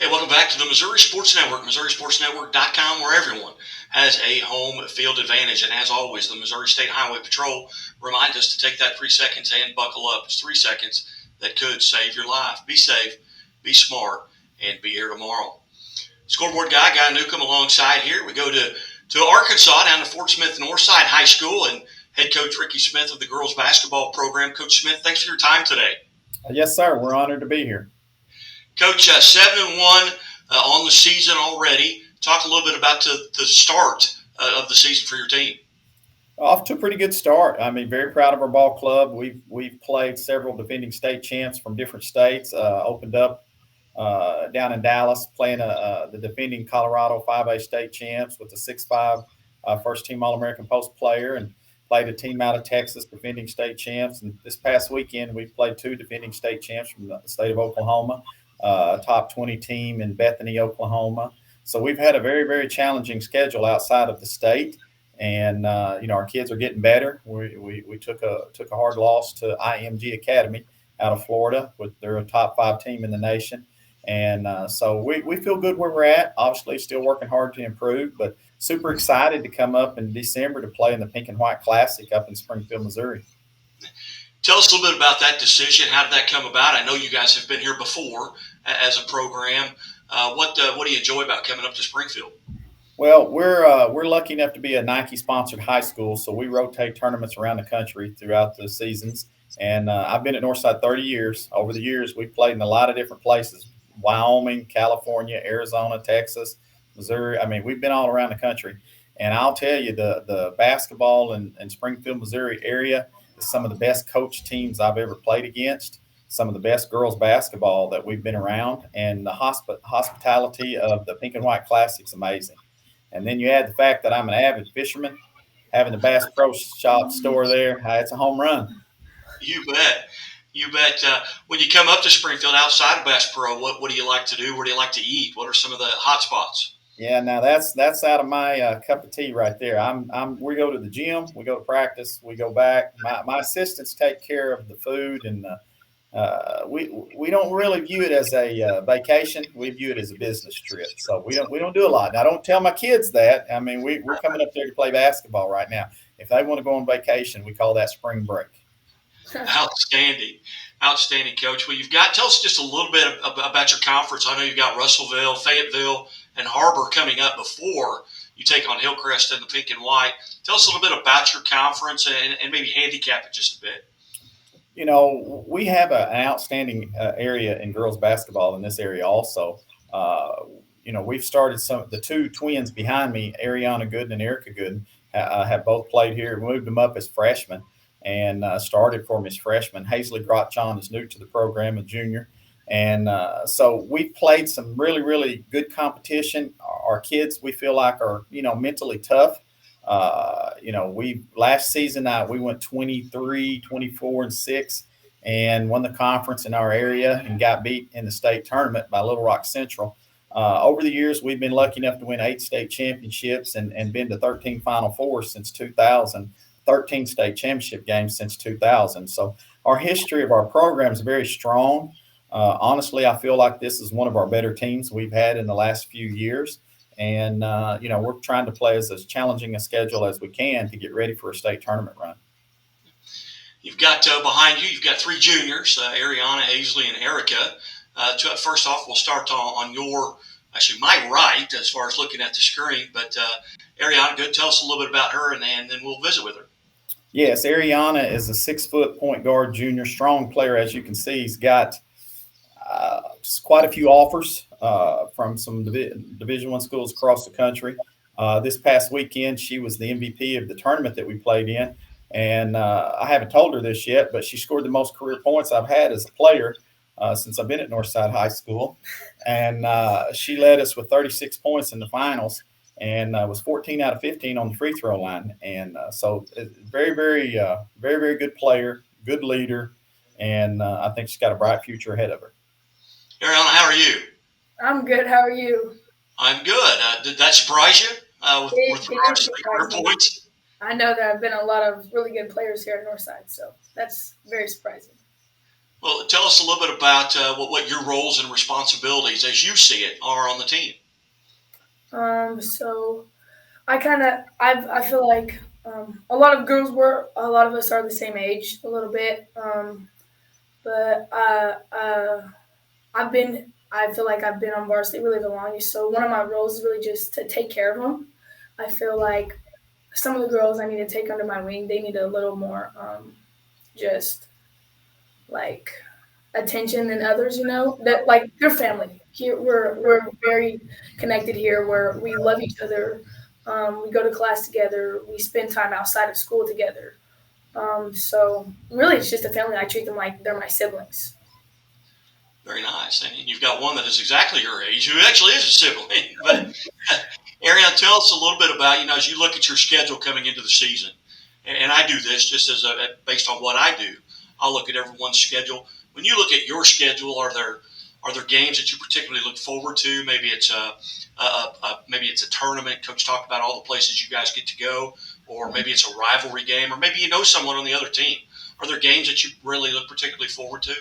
Hey, welcome back to the Missouri Sports Network, MissouriSportsNetwork.com, where everyone has a home field advantage. And as always, the Missouri State Highway Patrol reminds us to take that 3 seconds and buckle up. It's 3 seconds that could save your life. Be safe, be smart, and be here tomorrow. Scoreboard Guy Newcomb alongside here. We go to Arkansas, down to Fort Smith Northside High School, and head coach Rickey Smith of the girls basketball program. Coach Smith, thanks for your time today. Yes, sir. We're honored to be here. Coach, 7-1 on the season already. Talk a little bit about the start of the season for your team. Off to a pretty good start. I mean, very proud of our ball club. We've played several defending state champs from different states. Opened up down in Dallas, playing the defending Colorado 5A state champs with the 6'5" first team All American Post player, and played a team out of Texas, defending state champs. And this past weekend, we played two defending state champs from the state of Oklahoma, a top 20 team in Bethany, Oklahoma. So we've had a very, very challenging schedule outside of the state. And our kids are getting better. We took a hard loss to IMG Academy out of Florida, with they're a top five team in the nation. And so we feel good where we're at. Obviously, still working hard to improve, but super excited to come up in December to play in the Pink and White Classic up in Springfield, Missouri. Tell us a little bit about that decision. How did that come about? I know you guys have been here before as a program. What do you enjoy about coming up to Springfield? Well, we're lucky enough to be a Nike sponsored high school, so we rotate tournaments around the country throughout the seasons. And I've been at Northside 30 years. Over the years, we've played in a lot of different places: Wyoming, California, Arizona, Texas, Missouri. I mean, we've been all around the country. And I'll tell you, the basketball in Springfield, Missouri area is some of the best coach teams I've ever played against. Some of the best girls basketball that we've been around, and the hospitality of the Pink and White Classic is amazing. And then you add the fact that I'm an avid fisherman, having the Bass Pro Shop store there. It's a home run. You bet. You bet. When you come up to Springfield outside of Bass Pro, what do you like to do? Where do you like to eat? What are some of the hot spots? Yeah, now that's out of my cup of tea right there. We go to the gym, we go to practice, we go back. My assistants take care of the food, and we don't really view it as a vacation. We view it as a business trip. So we don't do a lot. Now, I don't tell my kids that. I mean, we're coming up there to play basketball right now. If they want to go on vacation, we call that spring break. Outstanding. Outstanding, Coach. Well, tell us just a little bit about your conference. I know you've got Russellville, Fayetteville, and Harbor coming up before you take on Hillcrest and the Pink and White. Tell us a little bit about your conference and maybe handicap it just a bit. We have an outstanding area in girls basketball in this area also. We've started the two twins behind me, Ariana Gooden and Erica Gooden, have both played here. We moved them up as freshmen and started for them as freshmen. Hazley Grotchan is new to the program, a junior. And so we've played some really, really good competition. Our kids, we feel like, are, mentally tough. We last season we went 23, 24, and 6, and won the conference in our area and got beat in the state tournament by Little Rock Central. Over the years, we've been lucky enough to win 8 state championships and been to 13 Final Fours since 2000, 13 state championship games since 2000. So our history of our program is very strong. Honestly, I feel like this is one of our better teams we've had in the last few years. And, we're trying to play as challenging a schedule as we can to get ready for a state tournament run. You've got behind you, you've got three juniors, Ariana, Hazley, and Erica. First off, we'll start on actually my right as far as looking at the screen. But Ariana, good. Tell us a little bit about her, and then we'll visit with her. Yes, Ariana is a 6 foot point guard junior, strong player. As you can see, he's got quite a few offers from some Division One schools across the country. This past weekend, she was the MVP of the tournament that we played in, and I haven't told her this yet, but she scored the most career points I've had as a player since I've been at Northside High School, and she led us with 36 points in the finals, and was 14 out of 15 on the free throw line, and so very, very, very, very good player, good leader, and I think she's got a bright future ahead of her. Ariana, how are you? I'm good. How are you? I'm good. Did that surprise you with It regards did to the surprise career me. points? I know there have been a lot of really good players here at Northside, so that's very surprising. Well, tell us a little bit about what your roles and responsibilities, as you see it, are on the team. So I feel like a lot of a lot of us are the same age a little bit. But I feel like I've been on varsity really the longest. So one of my roles is really just to take care of them. I feel like some of the girls I need to take under my wing, they need a little more just like attention than others, that like their family. Here we're very connected here where we love each other. We go to class together, we spend time outside of school together. So really it's just a family. I treat them like they're my siblings. Very nice. And you've got one that is exactly your age, who actually is a sibling. But Ariane, tell us a little bit about, as you look at your schedule coming into the season, and I do this just based on what I do. I'll look at everyone's schedule. When you look at your schedule, are there games that you particularly look forward to? Maybe it's a tournament. Coach talked about all the places you guys get to go, or maybe it's a rivalry game, or maybe you know someone on the other team. Are there games that you really look particularly forward to?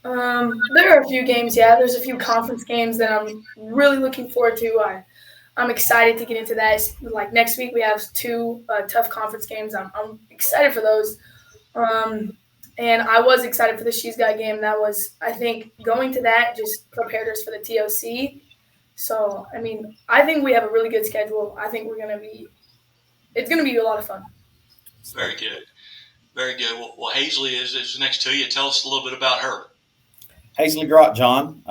There are a few games, yeah. There's a few conference games that I'm really looking forward to. I'm excited to get into that. Like next week, we have two tough conference games. I'm excited for those. Um, and I was excited for the She's Got game. That was, I think, going to that just prepared us for the TOC. So, I mean, I think we have a really good schedule. I think it's going to be a lot of fun. Very good. Very good. Well, Hazley is next to you. Tell us a little bit about her. Hazley Grott, John.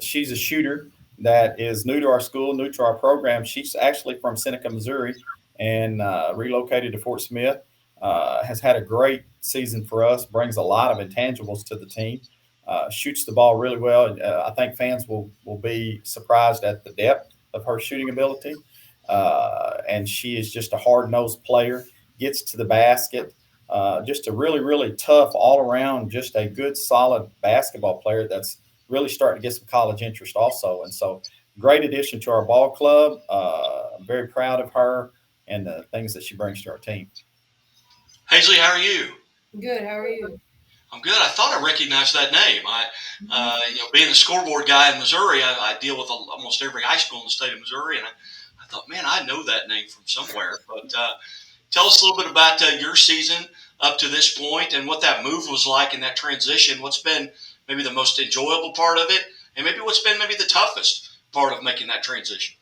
She's a shooter that is new to our school, new to our program. She's actually from Seneca, Missouri, and relocated to Fort Smith. Has had a great season for us. Brings a lot of intangibles to the team. Shoots the ball really well. I think fans will be surprised at the depth of her shooting ability. And she is just a hard nosed player. Gets to the basket. Just a really, really tough all around, just a good, solid basketball player that's really starting to get some college interest also. And so, great addition to our ball club. I'm very proud of her and the things that she brings to our team. Hazley, how are you? Good. How are you? I'm good. I thought I recognized that name. Being the scoreboard guy in Missouri, I deal with almost every high school in the state of Missouri, and I thought, man, I know that name from somewhere. But tell us a little bit about your season up to this point and what that move was like in that transition. What's been maybe the most enjoyable part of it, and maybe what's been maybe the toughest part of making that transition?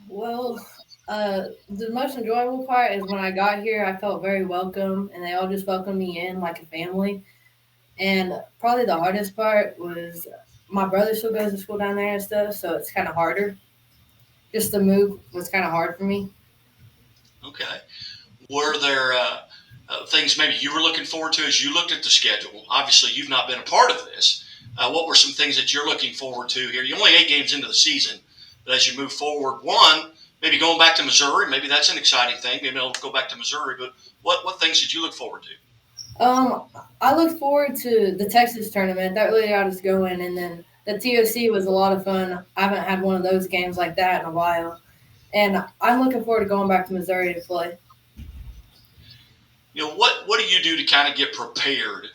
Well, the most enjoyable part is when I got here, I felt very welcome, and they all just welcomed me in like a family. And probably the hardest part was my brother still goes to school down there and stuff, so it's kind of harder. Just the move was kind of hard for me. Okay. Were there things maybe you were looking forward to as you looked at the schedule? Obviously, you've not been a part of this. What were some things that you're looking forward to here? You're only 8 games into the season, but as you move forward, one, maybe going back to Missouri, maybe that's an exciting thing. Maybe I'll go back to Missouri, but what things did you look forward to? I look forward to the Texas tournament. That really got us going, and then the TOC was a lot of fun. I haven't had one of those games like that in a while, and I'm looking forward to going back to Missouri to play. What do you do to kind of get prepared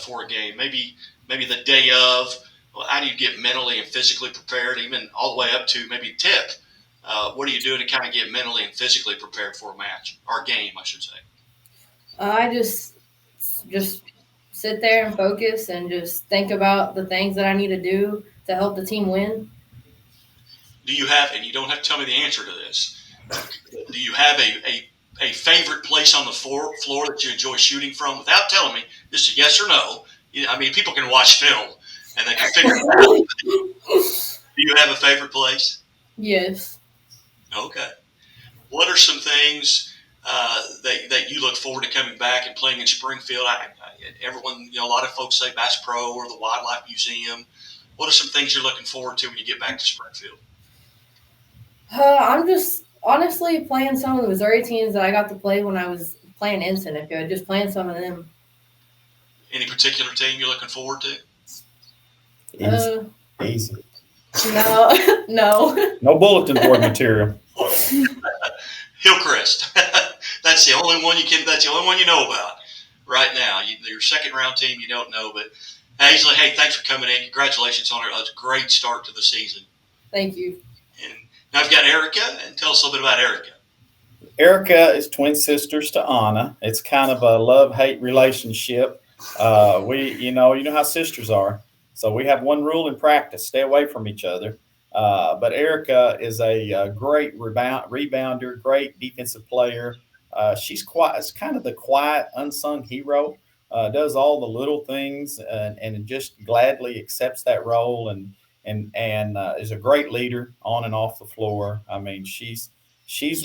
for a game? Maybe the day of. Well, how do you get mentally and physically prepared, even all the way up to maybe tip? What are you doing to kind of get mentally and physically prepared for a match or a game, I should say? I just sit there and focus and just think about the things that I need to do to help the team win. Do you have, and you don't have to tell me the answer to this, do you have a favorite place on the floor that you enjoy shooting from without telling me, just a yes or no? I mean, people can watch film and they can figure it out. Do you have a favorite place? Yes. Okay. What are some things that you look forward to coming back and playing in Springfield? Everyone, a lot of folks say Bass Pro or the Wildlife Museum. What are some things you're looking forward to when you get back to Springfield? I'm just honestly playing some of the Missouri teams that I got to play when I was playing in Seneca, just playing some of them. Any particular team you're looking forward to? Easy. No. No bulletin board material. Hillcrest. That's the only one you know about. right now. Your second round team, you don't know, but Hazley, hey, thanks for coming in. Congratulations on a great start to the season. Thank you. And now I've got Erica, and tell us a little bit about Erica. Erica is twin sisters to Anna. It's kind of a love-hate relationship. You know how sisters are. So we have one rule in practice: stay away from each other. But Erica is a great rebounder, great defensive player. She's quite, it's kind of the quiet, unsung hero. Does all the little things and just gladly accepts that role and is a great leader on and off the floor. I mean, she's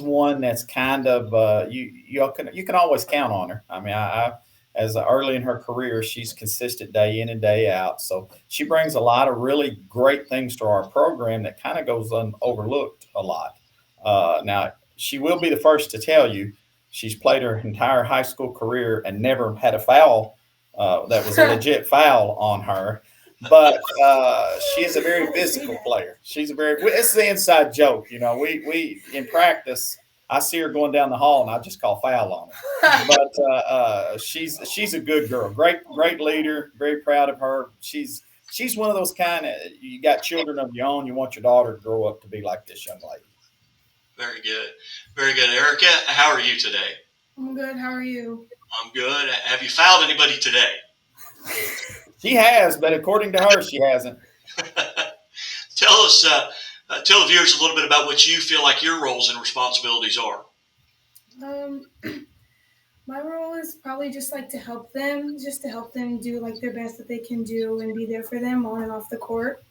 one that's kind of you can always count on her. I mean, I as early in her career, she's consistent day in and day out. So she brings a lot of really great things to our program that kind of goes overlooked a lot. Now, she will be the first to tell you she's played her entire high school career and never had a foul that was a legit foul on her. But she is a very physical player. She's a very. It's the inside joke, you know. We in practice, I see her going down the hall, and I just call foul on her. But she's a good girl, great leader. Very proud of her. She's one of those kind of, you got children of your own. You want your daughter to grow up to be like this young lady. Very good, very good, Erica. How are you today? I'm good. How are you? I'm good. Have you fouled anybody today? She has, but according to her, she hasn't. Tell us, tell the viewers a little bit about what you feel like your roles and responsibilities are. Um, my role is probably just like to help them, just to help them do like their best that they can do and be there for them on and off the court.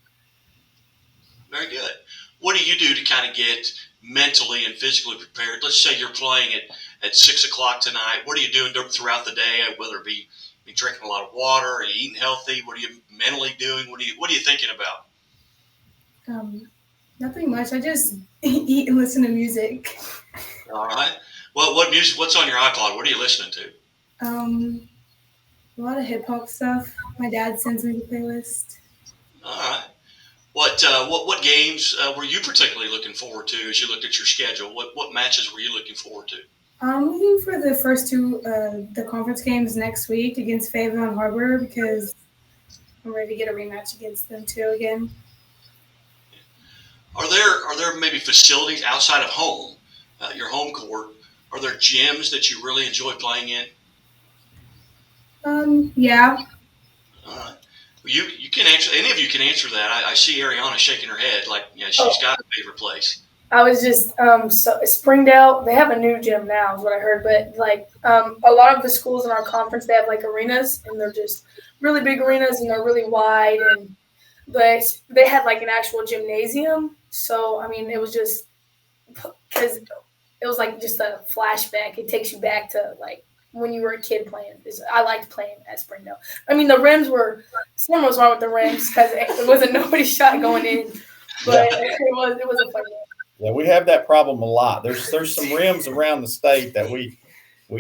Very good. What do you do to kind of get mentally and physically prepared? Let's say you're playing at 6 o'clock tonight. What are you doing throughout the day? Whether it be drinking a lot of water, are you eating healthy? What are you mentally doing? What are you thinking about? Nothing much. I just eat and listen to music. All right. Well, what music? What's on your iPod? What are you listening to? A lot of hip hop stuff. My dad sends me the playlist. All right. What games were you particularly looking forward to as you looked at your schedule? What matches were you looking forward to? I'm looking for the first two the conference games next week against Fayetteville and Harbor because I'm ready to get a rematch against them too again. Are there maybe facilities outside of home, your home court? Are there gyms that you really enjoy playing in? Yeah. All right. Well, you can answer. Any of you can answer that. I see Ariana shaking her head like she's got a favorite place. I was just so Springdale. They have a new gym now, is what I heard. But like a lot of the schools in our conference, they have like arenas, and they're just really big arenas, and they're really wide. And they had like an actual gymnasium. So I mean, it was just because it was like just a flashback. It takes you back to like when you were a kid playing. I liked playing at Springdale. I mean, the rims were something was wrong with the rims because it wasn't nobody's shot going in, but it was a fun game. Yeah, we have that problem a lot. There's some rims around the state that we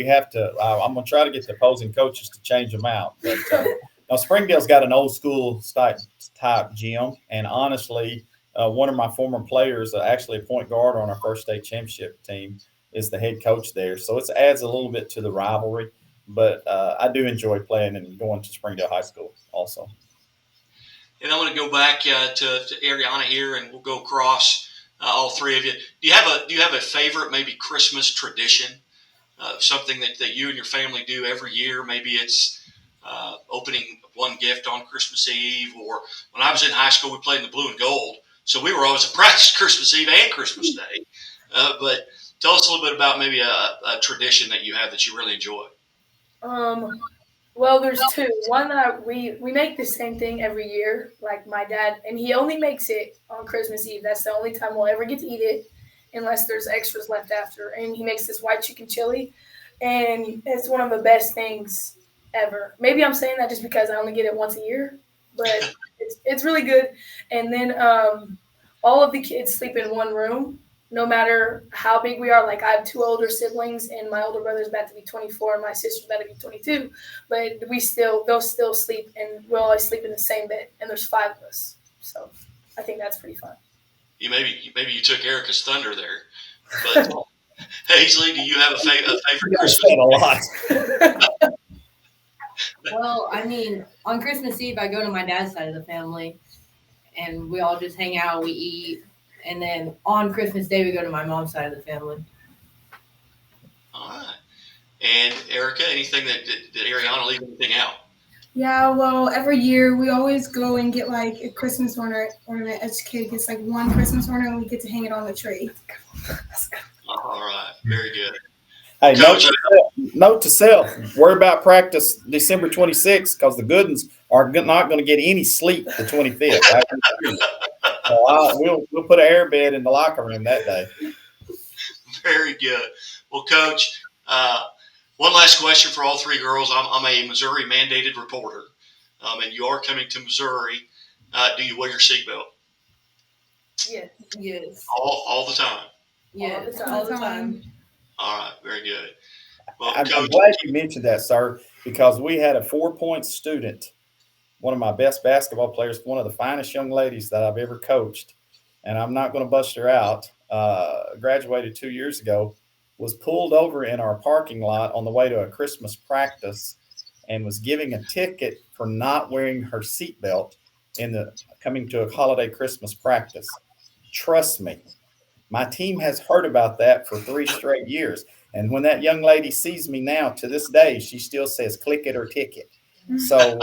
have to. I'm gonna try to get the opposing coaches to change them out. But now Springdale's got an old school type gym, and honestly, one of my former players, actually a point guard on our first state championship team, is the head coach there. So it adds a little bit to the rivalry. But I do enjoy playing and going to Springdale High School also. And I'm going to go back to Ariana here, and we'll go across all three of you. Do you have a favorite maybe Christmas tradition? Something that you and your family do every year? Maybe it's opening one gift on Christmas Eve, or when I was in high school, we played in the blue and gold. So we were always at practice Christmas Eve and Christmas Day. But tell us a little bit about maybe a tradition that you have that you really enjoy. Well, there's two. One that we make the same thing every year. Like my dad, and he only makes it on Christmas Eve. That's the only time we'll ever get to eat it, unless there's extras left after. And he makes this white chicken chili, and it's one of the best things ever. Maybe I'm saying that just because I only get it once a year, but it's really good. And then all of the kids sleep in one room, no matter how big we are. Like I have two older siblings, and my older brother's about to be 24, and my sister's about to be 22. But they'll still sleep, and we'll always sleep in the same bed. And there's 5 of us, so I think that's pretty fun. Maybe you took Erica's thunder there, but Hazley, do you have a favorite Christmas? A lot. Well, I mean, on Christmas Eve, I go to my dad's side of the family, and we all just hang out, we eat, and then on Christmas Day, we go to my mom's side of the family. All right. And Erica, anything that Ariana leave anything out? Yeah, well, every year we always go and get like a Christmas ornament. Each kid gets like one Christmas ornament, and we get to hang it on the tree. All right. Very good. Hey, Coach, note to self: worry about practice December 26th because the good ones are not going to get any sleep the 25th. So we'll put an air bed in the locker room that day. very good. Well, Coach, one last question for all three girls. I'm a Missouri mandated reporter, and you are coming to Missouri. Do you wear your seatbelt? Yes. All the time? Yes, all the time. All right, very good. Well, I'm Coach, glad you mentioned that, sir, because we had a 4-point student, one of my best basketball players, one of the finest young ladies that I've ever coached, and I'm not going to bust her out, graduated 2 years ago, was pulled over in our parking lot on the way to a Christmas practice and was giving a ticket for not wearing her seatbelt coming to a holiday Christmas practice. Trust me, my team has heard about that for 3 straight years. And when that young lady sees me now, to this day, she still says, "Click it or ticket." So,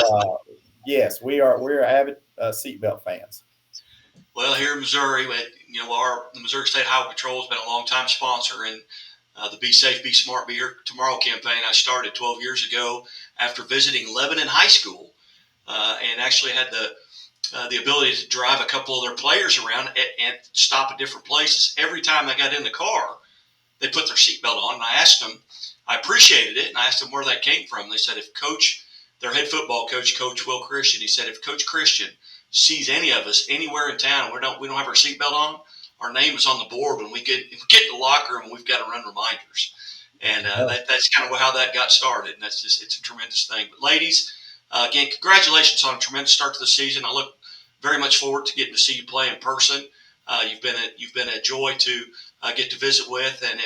yes, we're avid seatbelt fans. well, here in Missouri, the Missouri State Highway Patrol has been a long-time sponsor, and the Be Safe, Be Smart, Be Here Tomorrow campaign I started 12 years ago after visiting Lebanon High School, and actually had the ability to drive a couple of their players around and stop at different places. Every time they got in the car, they put their seatbelt on, and I asked them, I appreciated it, and I asked them where that came from. They said their head football coach, Coach Will Christian, he said if Coach Christian sees any of us anywhere in town, we don't have our seatbelt on, our name is on the board when we get in the locker room, and we've got to run reminders. And that's kind of how that got started, and it's a tremendous thing. But ladies, again, congratulations on a tremendous start to the season. I look very much forward to getting to see you play in person. You've been a joy to get to visit with, and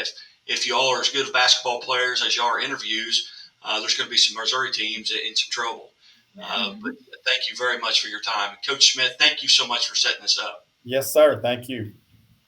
if you all are as good of basketball players as you are interviews, there's going to be some Missouri teams in some trouble. But thank you very much for your time. Coach Smith, thank you so much for setting this up. Yes, sir. Thank you.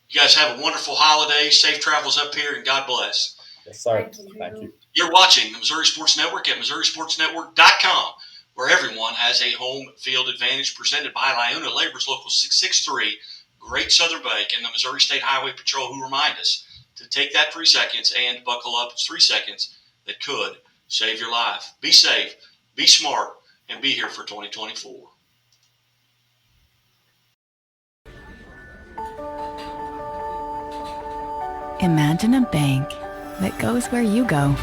You guys have a wonderful holiday, safe travels up here, and God bless. Yes, sir. Thank you. You're watching the Missouri Sports Network at MissouriSportsNetwork.com, where everyone has a home field advantage, presented by Liona Labor's Local 663, Great Southern Bank, and the Missouri State Highway Patrol, who remind us to take that 3 seconds and buckle up. It's 3 seconds that could save your life. Be safe, be smart, and be here for 2024. Imagine a bank that goes where you go,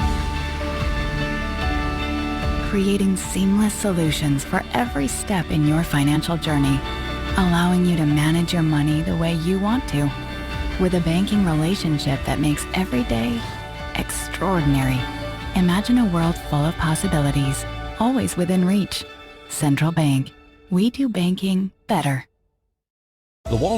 creating seamless solutions for every step in your financial journey, allowing you to manage your money the way you want to, with a banking relationship that makes every day extraordinary. Imagine a world full of possibilities, always within reach. Central Bank. We do banking better. The Wall